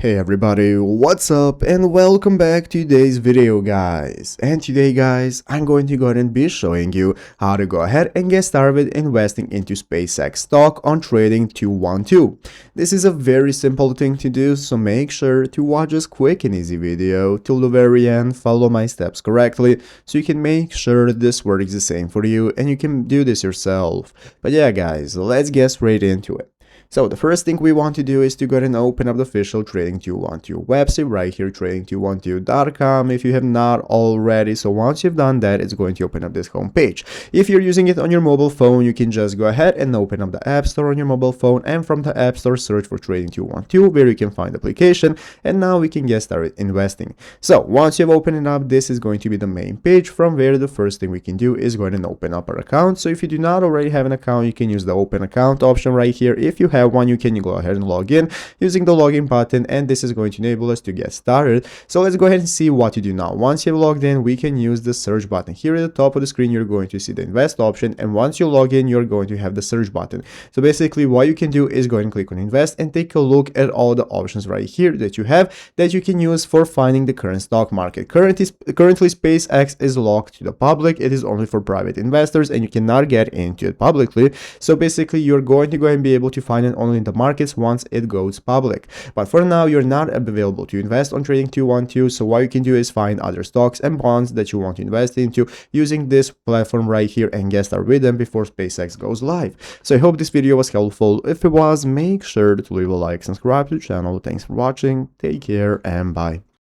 Hey everybody, what's up and welcome back to today's video guys. And today guys, I'm going to go ahead and be showing you how to go ahead and get started investing into SpaceX stock on trading 212. This is a very simple thing to do, so make sure to watch this quick and easy video till the very end, follow my steps correctly so you can make sure this works the same for you and you can do this yourself. But yeah guys, let's get straight into it. So the first thing we want to do is to go ahead and open up the official Trading 212 website right here, trading212.com if you have not already. So once you've done that, it's going to open up this home page. If you're using it on your mobile phone, you can just go ahead and open up the App Store on your mobile phone, and from the App Store search for Trading 212 where you can find the application, and now we can get started investing. So once you've opened it up, this is going to be the main page from where the first thing we can do is go ahead and open up our account. So if you do not already have an account, you can use the open account option right here. If you have one, you can go ahead and log in using the login button, and this is going to enable us to get started. So let's go ahead and see what to do now. Once you've logged in, we can use the search button. Here at the top of the screen, you're going to see the invest option, and once you log in, you're going to have the search button. So basically what you can do is go ahead and click on invest and take a look at all the options right here that you have that you can use for finding the current stock market. Currently SpaceX is locked to the public. It is only for private investors and you cannot get into it publicly. So basically you're going to go ahead and be able to find it only in the markets once it goes public. But for now, you're not available to invest on Trading 212. So what you can do is find other stocks and bonds that you want to invest into using this platform right here and get started with them before SpaceX goes live. So I hope this video was helpful. If it was, make sure to leave a like, subscribe to the channel. Thanks for watching. Take care and bye.